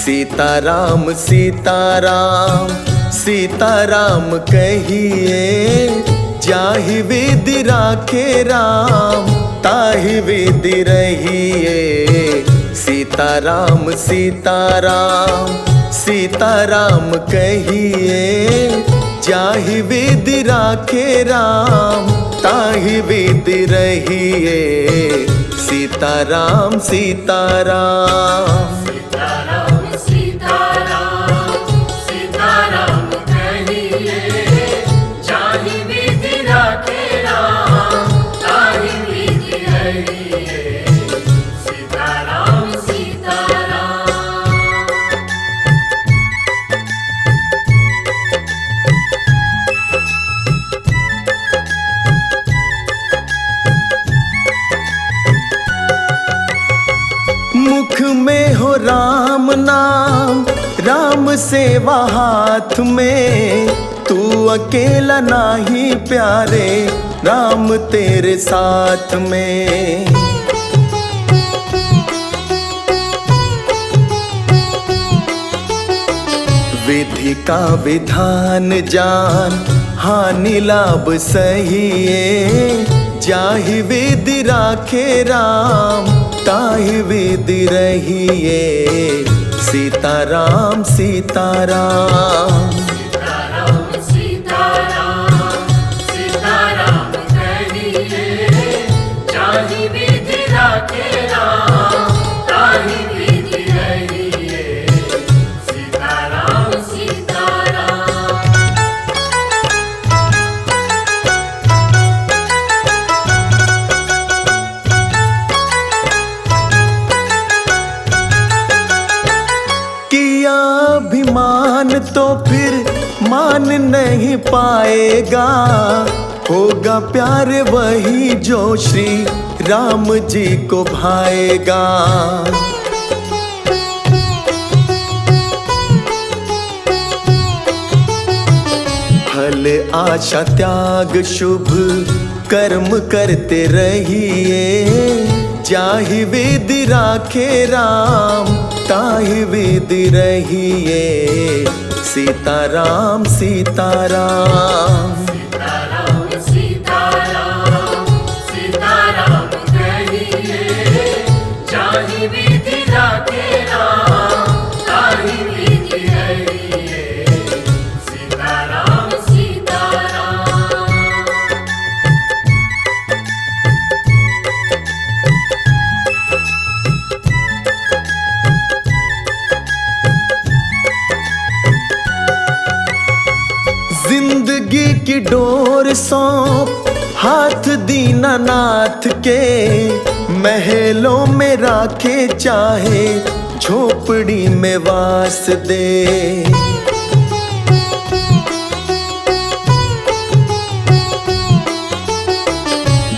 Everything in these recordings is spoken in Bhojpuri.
सीताराम सीताराम सीताराम कहिए, जाहि विधि राखे राम ताहि विधि रहिए। सीताराम सीताराम सीताराम कहिए, जाहि विधि राखे राम ताहि विधि रहिए। सीताराम सीताराम सीताराम सीताराम सीताराम कहिए, जाहि विधि राखे राम ताहि विधि रहिए। सीताराम सीताराम। मुख में हो राम नाम, राम सेवा हाथ में। तू अकेला नाही प्यारे, राम तेरे साथ में। विधि का विधान जान, हानि लाभ सहिए। जाहि विधि राखे राम ताहि विधि रहिए। सीताराम सीताराम सीताराम सीताराम सीताराम कहिए, जाहि विधि राखे राम ताहि विधि रहिए। सीताराम सीताराम। किया अभिमान तो फिर मान नहीं पाएगा। होगा प्यार वही जो श्री राम जी को भाएगा। फल आशा त्याग शुभ कर्म करते रहिए। जाहि विधि राखे राम ताहि विधि रहिए। सीताराम सीताराम सीताराम सीताराम सीताराम कहिए, जाहि विधि राखे राम ताहि विधि रहिए। सीताराम सीताराम। जिंदगी की डोर सौंप हाथ दीनानाथ के। महलों में राखे चाहे झोपड़ी में वास दे।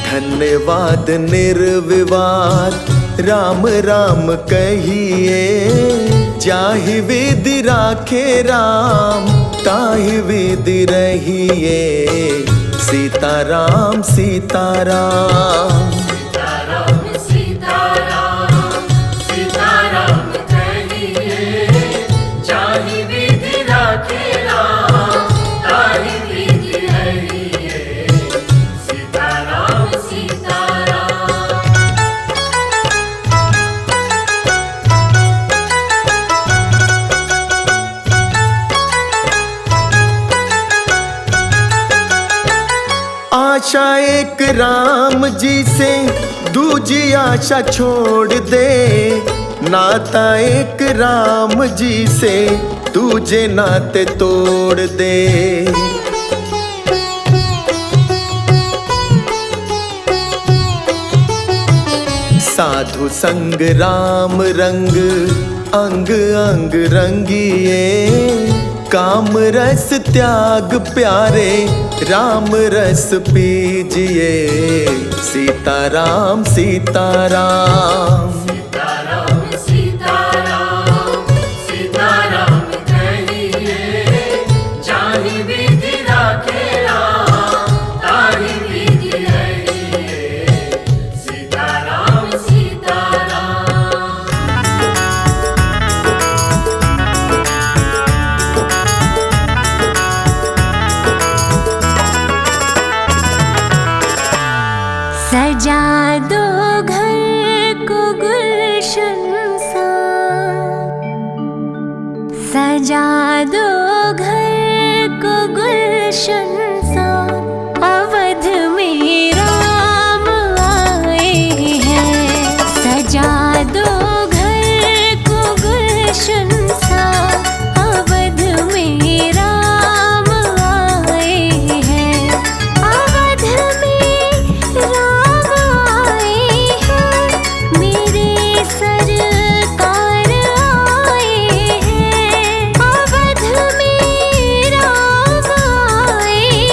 धन्यवाद निर्विवाद राम राम कहिए। जाहि विधि राखे राम ताहि विधि रहिए। सीताराम सीताराम सीताराम सीताराम सीताराम कहिए, जाहि विधि राखे राम ताहि विधि रहिए। सीताराम सीताराम। आशा एक राम जी से दूजी आशा छोड़ दे। नाता एक राम जी से दूजे नाते तोड़ दे। साधु संग राम रंग अंग अंग रंगिए। काम रस त्याग प्यारे राम रस पीजिए। सीताराम सीताराम सीताराम सीताराम सीताराम कहिए, जाहि विधि राखे राम ताहि विधि रहिए। सीताराम सीताराम। सजा दो घर को गुलशन सा, अवध में राम आए हैं। सजा दो घर को गुलशन सा, अवध में राम आए हैं। अवध में राम आए हैं, मेरे सरकार आए हैं। अवध में राम आए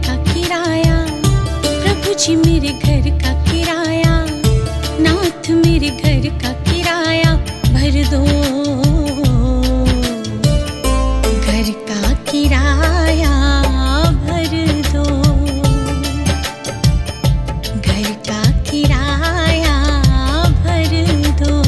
का किराया, प्रभु जी मेरे घर का किराया, नाथ मेरे घर का किराया भर दो, घर का किराया भर दो, घर का किराया भर दो।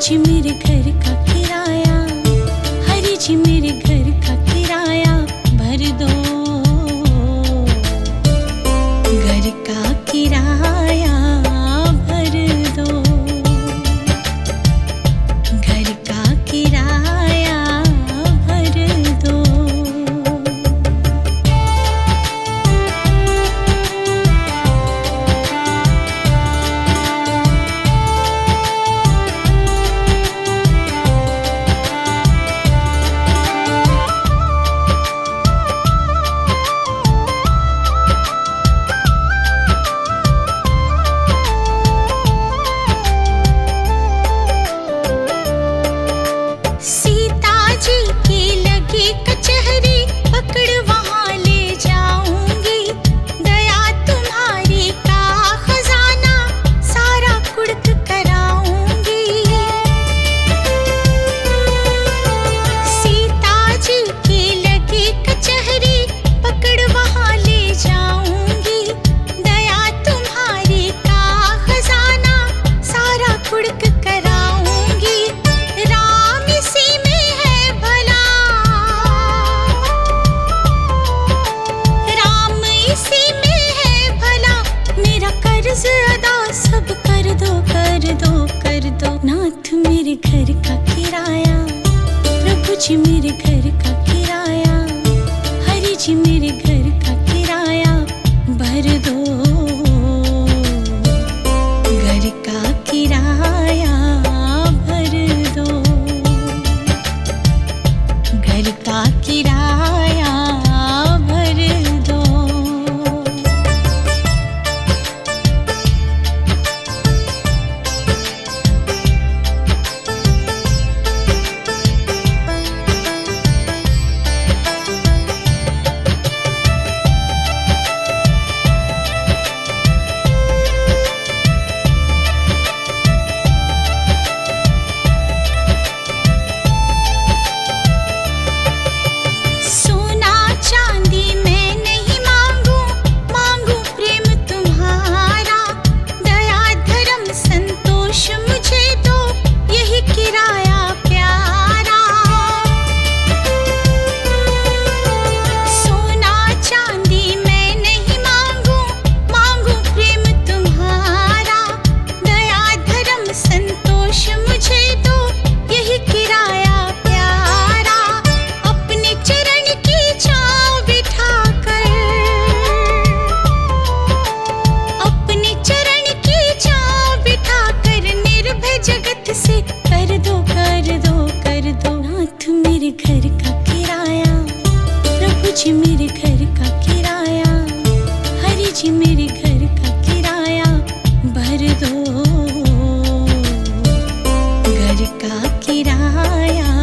जी मेरे घर का किराया, हरि जी मेरे घर का किराया भर दो, घर का किराया भर दो, घर का किराया भर दो। सब कर दो कर दो कर दो, नाथ मेरे घर का किराया, प्रभु जी मेरे घर का किराया, हरि जी मेरे घर का किराया भर दो, घर का किराया भर दो, घर का किराया भर दो। जी मेरे घर का किराया, हरि जी मेरे घर का किराया भर दो, घर का किराया